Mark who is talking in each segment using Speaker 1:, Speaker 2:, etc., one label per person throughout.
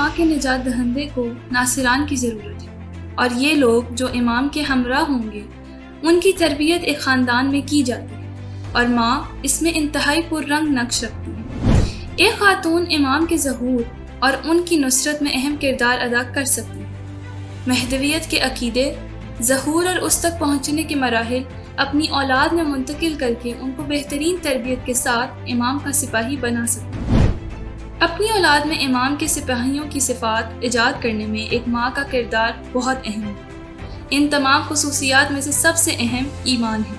Speaker 1: ماں کے نجات دہندے کو ناصران کی ضرورت ہے، اور یہ لوگ جو امام کے ہمراہ ہوں گے ان کی تربیت ایک خاندان میں کی جاتی ہے، اور ماں اس میں انتہائی پررنگ نقش رکھتی ہے۔ ایک خاتون امام کے ظہور اور ان کی نصرت میں اہم کردار ادا کر سکتی ہے۔ مہدویت کے عقیدے، ظہور اور اس تک پہنچنے کے مراحل اپنی اولاد میں منتقل کر کے ان کو بہترین تربیت کے ساتھ امام کا سپاہی بنا سکتی ہے۔ اپنی اولاد میں امام کے سپاہیوں کی صفات ایجاد کرنے میں ایک ماں کا کردار بہت اہم ہے۔ ان تمام خصوصیات میں سے سب سے اہم ایمان ہے۔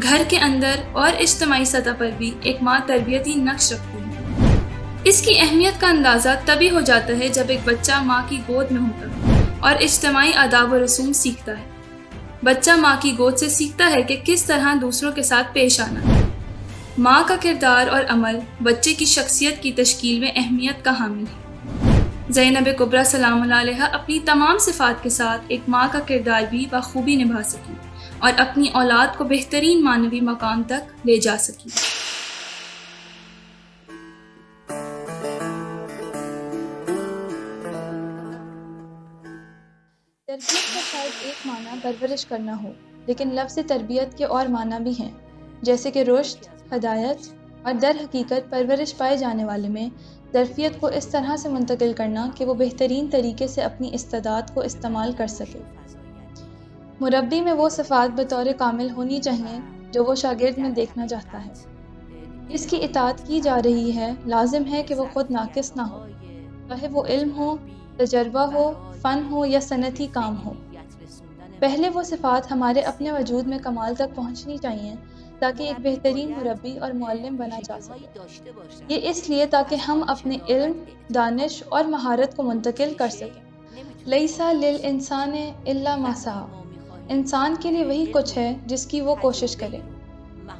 Speaker 1: گھر کے اندر اور اجتماعی سطح پر بھی ایک ماں تربیتی نقش رکھتی ہے۔ اس کی اہمیت کا اندازہ تبھی ہو جاتا ہے جب ایک بچہ ماں کی گود میں ہوتا ہے اور اجتماعی آداب و رسوم سیکھتا ہے۔ بچہ ماں کی گود سے سیکھتا ہے کہ کس طرح دوسروں کے ساتھ پیش آنا ہے۔ ماں کا کردار اور عمل بچے کی شخصیت کی تشکیل میں اہمیت کا حامل ہے۔ زینب کبریٰ سلام اللہ علیہا اپنی تمام صفات کے ساتھ ایک ماں کا کردار بھی بخوبی نبھا سکی اور اپنی اولاد کو بہترین معنوی مقام تک لے جا سکی۔
Speaker 2: تربیت کا شاید ایک معنی پرورش کرنا ہو، لیکن لفظ تربیت کے اور معنی بھی ہیں، جیسے کہ رشد، ہدایت، اور در حقیقت پرورش پائے جانے والے میں ظرفیت کو اس طرح سے منتقل کرنا کہ وہ بہترین طریقے سے اپنی استعداد کو استعمال کر سکے۔ مربی میں وہ صفات بطور کامل ہونی چاہیے جو وہ شاگرد میں دیکھنا چاہتا ہے۔ جس کی اطاعت کی جا رہی ہے لازم ہے کہ وہ خود ناقص نہ ہو، چاہے وہ علم ہو، تجربہ ہو، فن ہو یا صنعتی کام ہو۔ پہلے وہ صفات ہمارے اپنے وجود میں کمال تک پہنچنی چاہیے تاکہ ایک بہترین مربی اور معلم بنا جا سکے۔ یہ اس لیے تاکہ ہم اپنے علم، دانش اور مہارت کو منتقل کر سکیں۔ لیسا للانسان الا ما سعی، انسان کے لیے وہی کچھ ہے جس کی وہ کوشش کرے۔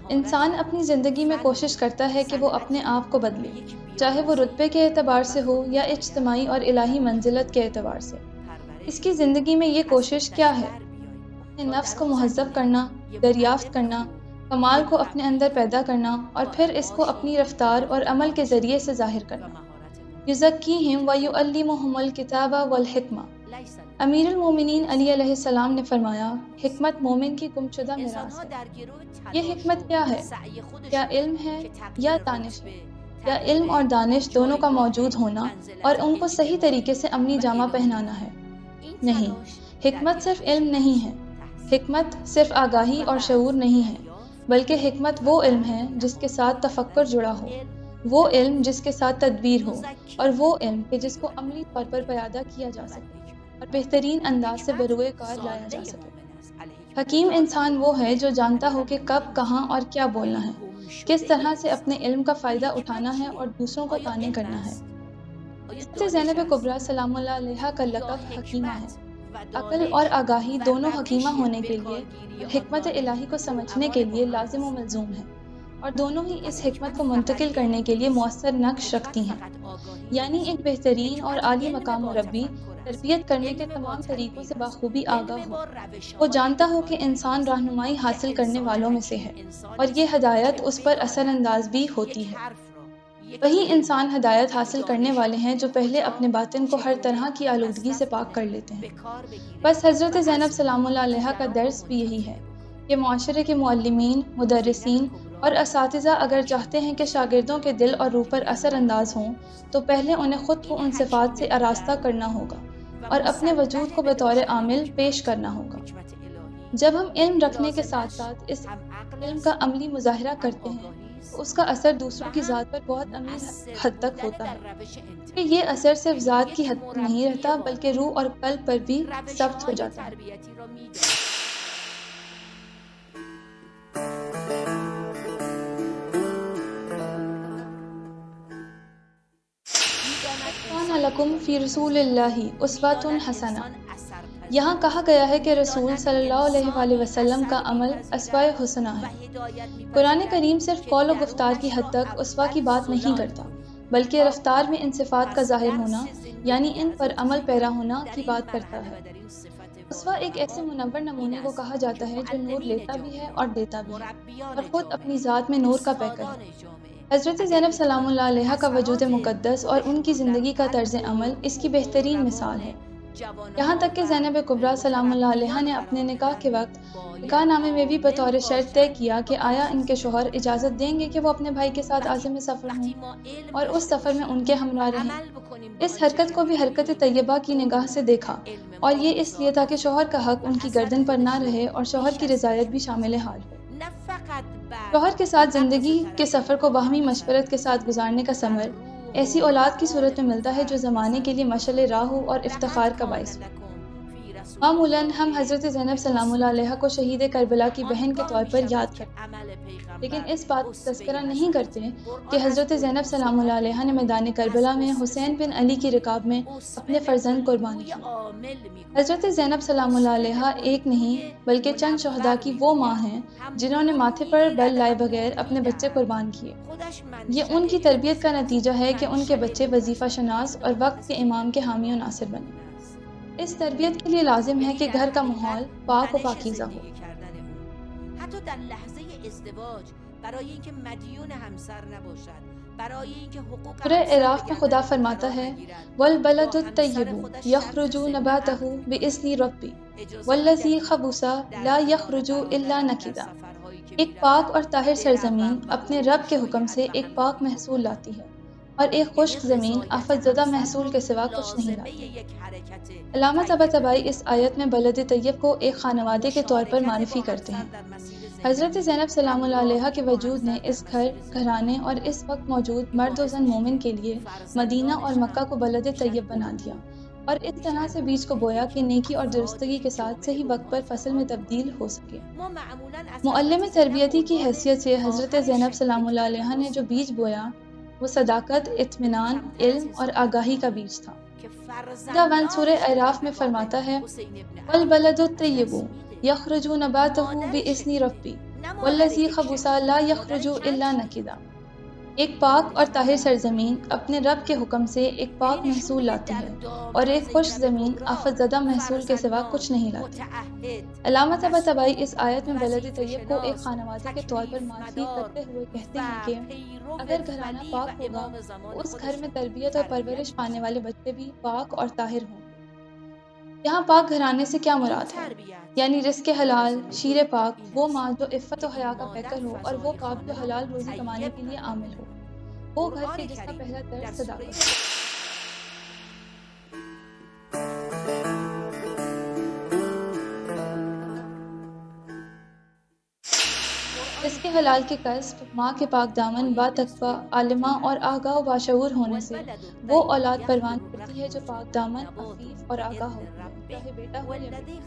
Speaker 2: انسان اپنی زندگی میں کوشش کرتا ہے کہ وہ اپنے آپ کو بدلے، چاہے وہ رتبے کے اعتبار سے ہو یا اجتماعی اور الہی منزلت کے اعتبار سے۔ اس کی زندگی میں یہ کوشش کیا ہے؟ اپنے نفس کو مہذب کرنا، دریافت کرنا، کمال کو اپنے اندر پیدا کرنا اور پھر اس کو اپنی رفتار اور عمل کے ذریعے سے ظاہر کرنا۔ یزکیہم ویعلمہم الکتاب والحکمہ۔ امیر المومنین علی علیہ السلام نے فرمایا، حکمت مومن کی گمشدہ میراث ہے۔ یہ حکمت کیا ہے؟ کیا علم ہے یا دانش ہے؟ یا علم اور دانش دونوں کا موجود ہونا اور ان کو صحیح طریقے سے عملی جامہ پہنانا ہے؟ نہیں، حکمت صرف علم نہیں ہے، حکمت صرف آگاہی اور شعور نہیں ہے، بلکہ حکمت وہ علم ہے جس کے ساتھ تفکر جڑا ہو، وہ علم جس کے ساتھ تدبیر ہو، اور وہ علم کہ جس کو عملی طور پر پیادہ کیا جا سکے اور بہترین انداز سے بروئے کار لایا جا سکے۔ حکیم انسان وہ ہے جو جانتا ہو کہ کب، کہاں اور کیا بولنا ہے، کس طرح سے اپنے علم کا فائدہ اٹھانا ہے اور دوسروں کو قانع کرنا ہے۔ حضرت زینب کبریٰ سلام اللہ علیہا کا لقب حکیمہ ہے۔ عقل اور آگاہی دونوں حکیمہ ہونے کے لیے، حکمت الہی کو سمجھنے کے لیے لازم و ملزوم ہے، اور دونوں ہی اس حکمت کو منتقل کرنے کے لیے مؤثر نقش رکھتی ہیں۔ یعنی ایک بہترین اور عالی مقام مربی تربیت کرنے کے تمام طریقوں سے بخوبی آگاہ ہو، وہ جانتا ہو کہ انسان رہنمائی حاصل کرنے والوں میں سے ہے، اور یہ ہدایت اس پر اثر انداز بھی ہوتی ہے۔ وہی انسان ہدایت حاصل کرنے والے ہیں جو پہلے اپنے باطن کو ہر طرح کی آلودگی سے پاک کر لیتے ہیں۔ بس حضرت زینب سلام اللہ علیہا کا درس بھی یہی ہے کہ معاشرے کے معلمین، مدرسین اور اساتذہ اگر چاہتے ہیں کہ شاگردوں کے دل اور روح پر اثر انداز ہوں تو پہلے انہیں خود کو ان صفات سے آراستہ کرنا ہوگا اور اپنے وجود کو بطور عامل پیش کرنا ہوگا۔ جب ہم علم رکھنے کے ساتھ ساتھ اس علم کا عملی مظاہرہ کرتے ہیں تو اس کا اثر دوسروں کی ذات پر بہت عمیق حد تک ہوتا ہے۔ کہ یہ اثر صرف ذات کی حد تک نہیں رہتا بلکہ روح اور قلب پر بھی ثبت ہو جاتا ہے۔ کان لکم فی رسول اللہ اسوۃ حسنہ۔ یہاں کہا گیا ہے کہ رسول صلی اللہ علیہ وآلہ وسلم کا عمل اسوہ حسنہ ہے۔ قرآن کریم صرف قول و گفتار کی حد تک اسوہ کی بات نہیں کرتا، بلکہ رفتار میں ان صفات کا ظاہر ہونا، یعنی ان پر عمل پیرا ہونا کی بات کرتا ہے۔ اسوہ ایک ایسے منور نمونے کو کہا جاتا ہے جو نور لیتا بھی ہے اور دیتا بھی ہے، اور خود اپنی ذات میں نور کا پیکر ہے۔ حضرت زینب سلام اللہ علیہ کا وجود مقدس اور ان کی زندگی کا طرز عمل اس کی بہترین مثال ہے۔ یہاں تک کہ زینب کبریٰ سلام اللہ علیہ نے اپنے نکاح کے وقت نکاح نامے میں بھی بطور شرط طے کیا کہ آیا ان کے شوہر اجازت دیں گے کہ وہ اپنے بھائی کے ساتھ عازم سفر ہوں اور اس سفر میں ان کے ہمراہ رہیں۔ اس حرکت کو بھی حرکت طیبہ کی نگاہ سے دیکھا، اور یہ اس لیے تھا کہ شوہر کا حق ان کی گردن پر نہ رہے اور شوہر کی رضایت بھی شامل حال ہو۔ شوہر کے ساتھ زندگی کے سفر کو باہمی مشورت کے ساتھ گزارنے کا ثمر ایسی اولاد کی صورت میں ملتا ہے جو زمانے کے لیے مشعل راہ ہو اور افتخار کا باعث ہو۔ معمولاً ہم حضرت زینب سلام اللہ علیہ کو شہید کربلا کی بہن کے طور پر یاد کرتے ہیں، لیکن اس بات کا تذکرہ نہیں کرتے کہ حضرت زینب سلام اللہ علیہ نے میدان کربلا میں حسین بن علی کی رکاب میں اپنے فرزند قربان کیے۔ حضرت زینب سلام اللہ علیہ ایک نہیں بلکہ چند شہداء کی وہ ماں ہیں جنہوں نے ماتھے پر بل لائے بغیر اپنے بچے قربان کیے۔ یہ ان کی تربیت کا نتیجہ ہے کہ ان کے بچے وظیفہ شناس اور وقت کے امام کے حامی و ناصر بنے۔ اس تربیت کے لیے لازم ہے کہ گھر کا ماحول پاک و پاکیزہ ہو۔ سورہ اعراف میں خدا فرماتا ہے وَالْبَلَدُ الطَّيِّبُ يَخْرُجُ نَبَاتَهُ بِإِذْنِ رَبِّهِ وَالَّذِي خَبُثَ لَا يَخْرُجُ إِلَّا نَكِدًا۔ ایک پاک اور طاہر سرزمین اپنے رب کے حکم سے ایک پاک محصول لاتی ہے، اور ایک خشک زمین آفت زدہ محصول کے سوا کچھ نہیں لاتی۔ علامہ طباطبائی اس آیت میں بلد طیب کو ایک خانوادے کے طور پر معرفی کرتے ہیں۔ حضرت زینب سلام اللہ علیہ کے وجود نے اس گھرانے اور اس وقت موجود مرد و زن مومن کے لیے مدینہ اور مکہ کو بلد طیب بنا دیا، اور اس طرح سے بیج کو بویا کہ نیکی اور درستگی کے ساتھ صحیح وقت پر فصل میں تبدیل ہو سکے۔ معلم تربیتی کی حیثیت سے حضرت زینب سلام اللہ علیہ نے جو بیج بویا وہ صداقت، اطمینان، علم اور آگاہی کا بیج تھا۔ خدا وند سورہ اعراف میں فرماتا ہے وَالْبَلَدُ الطَّيِّبُ يَخْرُجُ نَبَاتَهُ بِإِذْنِ رَبِّهِ وَالَّذِي خَبُثَ لَا يَخْرُجُ إِلَّا نَكِدًا۔ ایک پاک اور طاہر سرزمین اپنے رب کے حکم سے ایک پاک محصول لاتی ہے، اور ایک خشک زمین آفت زدہ محصول کے سوا کچھ نہیں لاتی۔ علامہ طباطبائی اس آیت میں بلد طیب کو ایک خانوادے کے طور پر معرفی کرتے ہوئے کہتے ہیں کہ اگر گھرانہ پاک ہوگا تو اس گھر میں تربیت اور پرورش پانے والے بچے بھی پاک اور طاہر ہوں گے۔ یہاں پاک گھرانے سے کیا مراد ہے؟ یعنی رزق حلال، شیر پاک، وہ ماں جو عفت و حیا کا پیکر ہو، اور وہ باپ جو حلال روزی کمانے کے لیے عامل ہو، وہ گھر کے جس کا پہلا درس صداقت ہے۔ رزق حلال کے کسب، ماں کے پاک دامن، با تقویٰ، عالمہ اور آگاہ و باشعور ہونے سے وہ اولاد پروان چڑھتی ہے جو پاک دامن، عفیف اور آگاہ ہوتی ہے، چاہے بیٹا ہو یا بیٹی۔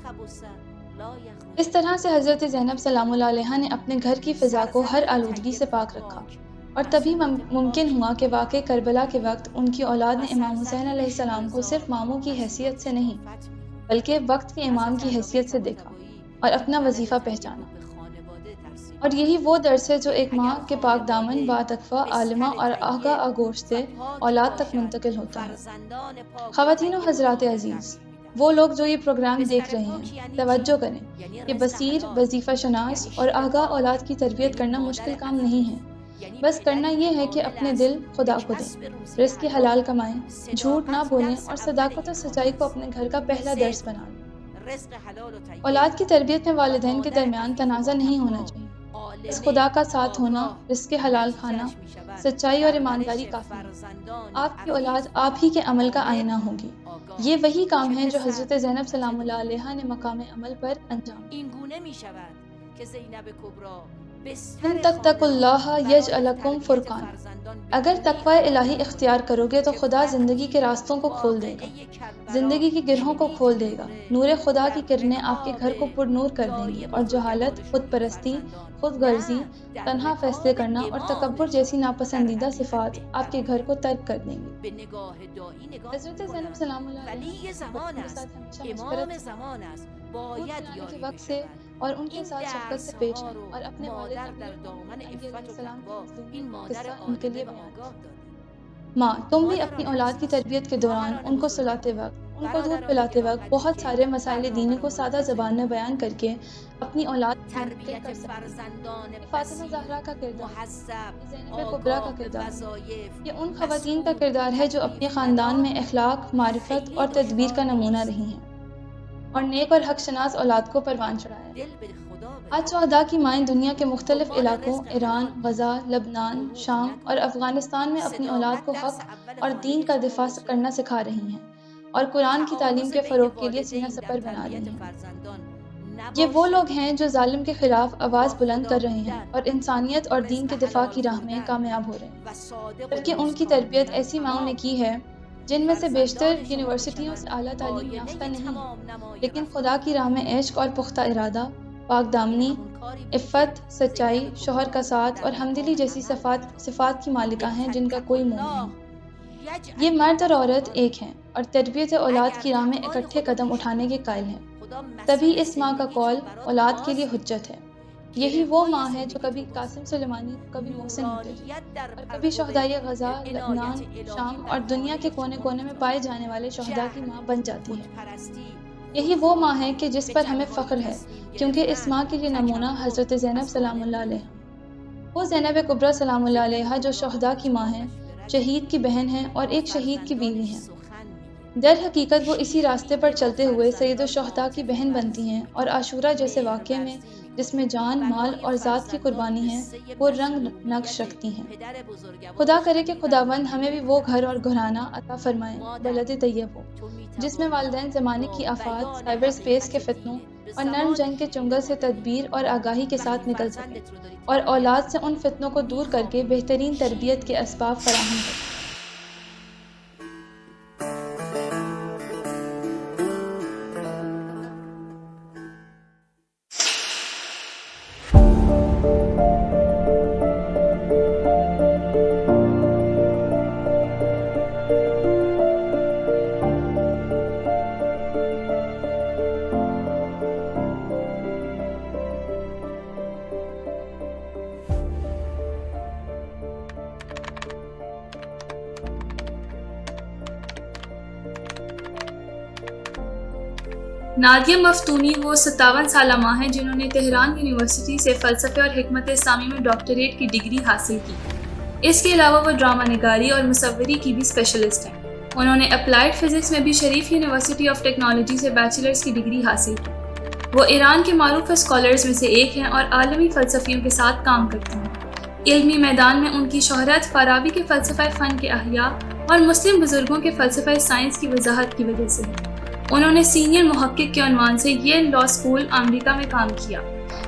Speaker 2: اس طرح سے حضرت زینب سلام اللہ علیہ نے اپنے گھر کی فضا کو ہر آلودگی سے پاک رکھا، اور تبھی ممکن ہوا کہ واقع کربلا کے وقت ان کی اولاد نے امام حسین علیہ السلام کو صرف ماموں کی حیثیت سے نہیں بلکہ وقت کے امام کی حیثیت سے دیکھا اور اپنا وظیفہ پہچانا۔ اور یہی وہ درس ہے جو ایک ماں کے پاک دامن، با تقویٰ، عالمہ اور آگاہ آگوش سے اولاد تک منتقل ہوتا ہے۔ خواتین و حضرات عزیز، وہ لوگ جو یہ پروگرام دیکھ رہے ہیں، توجہ کریں کہ بصیر، وظیفہ شناس اور آگاہ اولاد کی تربیت کرنا مشکل کام نہیں ہے۔ بس کرنا یہ ہے کہ اپنے دل خدا کو دیں، رزق حلال کمائیں، جھوٹ نہ بولیں اور صداقت اور سچائی کو اپنے گھر کا پہلا درس بنا لیں۔ اولاد کی تربیت میں والدین کے درمیان تنازع نہیں ہونا چاہیے، بس خدا کا ساتھ ہونا، رزق حلال کھانا، سچائی اور ایمانداری کافی ہے۔ آپ کی اولاد آپ ہی کے عمل کا آئینہ ہوگی۔ یہ وہی کام ہے جو حضرت زینب سلام اللہ علیہ نے مقام عمل پر انجام دیا۔ ان تتقوا اللہ یجعل لکم فرقانا۔ اگر تقوی الہی اختیار کرو گے تو خدا زندگی کے راستوں کو کھول دے گا، زندگی کی گرہوں کو کھول دے گا۔ نور خدا کی کرنیں آپ کے گھر کو پر نور کر دیں گی، اور جہالت، خود پرستی، خود غرضی، تنہا فیصلے کرنا اور تکبر جیسی ناپسندیدہ صفات آپ کے گھر کو ترک کر دیں گی۔ حضرت زینب سلام اللہ علیہ کے ساتھ ہمیشہ مشورت کے وقت سے اور ان کے ساتھ شفقت سے پیش آئیں، اور اپنے والد علیہ السلام کی قصہ ان کے لیے بیان کیا۔ ماں، تم بھی اپنی اولاد کی تربیت کے دوران ان کو سلاتے وقت ان کو دودھ پلاتے وقت بہت سارے مسائل دینی کو سادہ زبان میں بیان کر کے اپنی اولاد کو منتقل کر سکتے ہیں۔ یہ فاطمہ زہرا کا کردار، یہ زینب کبریٰ کا کردار، یہ ان خواتین کا کردار ہے جو اپنے خاندان میں اخلاق، معرفت اور تدبیر کا نمونہ رہی ہیں اور نیک اور حق شناس اولاد کو پروان چڑھایا۔ آج شہداء کی مائیں دنیا کے مختلف علاقوں ایران، غزہ، لبنان، شام اور افغانستان میں اپنی اولاد کو حق اور دین کا دفاع کرنا سکھا رہی ہیں اور قرآن کی تعلیم کے فروغ کے لیے سینہ سپر بنا رہی ہیں۔ یہ وہ لوگ ہیں جو ظالم کے خلاف آواز بلند کر رہے ہیں اور انسانیت اور دین کے دفاع کی راہ میں کامیاب ہو رہے ہیں، بلکہ ان کی تربیت ایسی ماؤں نے کی ہے جن میں سے بیشتر یونیورسٹیوں سے اعلیٰ تعلیم یافتہ نہیں ہیں، لیکن خدا کی راہ میں عشق اور پختہ ارادہ، پاک دامنی، عفت، سچائی، شوہر کا ساتھ اور ہمدلی جیسی صفات کی مالکہ ہیں جن کا کوئی مول نہیں۔ یہ مرد اور عورت ایک ہیں اور تربیت اولاد کی راہ میں اکٹھے قدم اٹھانے کے قائل ہیں، تبھی اس ماں کا قول اولاد کے لیے حجت ہے۔ یہی وہ ماں ہے جو کبھی قاسم سلیمانی، کبھی محسن مدری اور کبھی شہدائے غزہ، لبنان، شام اور دنیا کے کونے کونے میں پائے جانے والے شہداء کی ماں بن جاتی ہے۔ یہی وہ ماں ہے کہ جس پر ہمیں فخر ہے، کیونکہ اس ماں کے لیے نمونہ حضرت زینب سلام اللہ علیہ، وہ زینب کبریٰ سلام اللہ علیہ جو شہداء کی ماں ہے، شہید کی بہن ہے اور ایک شہید کی بیوی ہیں۔ در حقیقت وہ اسی راستے پر چلتے ہوئے سید الشہداء کی بہن بنتی ہیں اور عاشورہ جیسے واقعے میں جس میں جان، مال اور ذات کی قربانی ہے، وہ رنگ نقش رکھتی ہیں۔ خدا کرے کہ خداوند ہمیں بھی وہ گھر اور گھرانہ عطا فرمائے بلد طیب ہو، جس میں والدین زمانے کی آفات، سائبر سپیس کے فتنوں اور نرم جنگ کے چنگل سے تدبیر اور آگاہی کے ساتھ نکل سکیں اور اولاد سے ان فتنوں کو دور کر کے بہترین تربیت کے اسباب فراہم کریں۔
Speaker 1: نادیہ مفتونی وہ 57 سالہ ماں ہیں جنہوں نے تہران یونیورسٹی سے فلسفے اور حکمت اسلامی میں ڈاکٹریٹ کی ڈگری حاصل کی۔ اس کے علاوہ وہ ڈرامہ نگاری اور مصوری کی بھی اسپیشلسٹ ہیں۔ انہوں نے اپلائیڈ فزکس میں بھی شریف یونیورسٹی آف ٹیکنالوجی سے بیچلرز کی ڈگری حاصل کی۔ وہ ایران کے معروف اسکالرز میں سے ایک ہیں اور عالمی فلسفیوں کے ساتھ کام کرتی ہیں۔ علمی میدان میں ان کی شہرت فارابی کے فلسفہ فن کے احیاء اور مسلم بزرگوں کے فلسفہ سائنس کی وضاحت کی وجہ سے ہے۔ انہوں نے سینئر محقق کے عنوان سے ییل لاء اسکول امریکہ میں کام کیا۔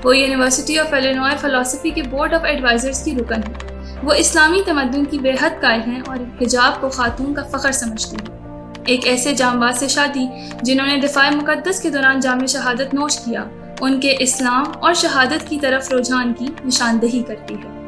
Speaker 1: وہ یونیورسٹی آف الینوائے فلسفی کے بورڈ آف ایڈوائزرز کی رکن ہیں۔ وہ اسلامی تمدن کی بے حد قائل ہیں اور حجاب کو خاتون کا فخر سمجھتی ہیں۔ ایک ایسے جانباز سے شادی جنہوں نے دفاع مقدس کے دوران جام شہادت نوش کیا، ان کے اسلام اور شہادت کی طرف رجحان کی نشاندہی کرتی ہے۔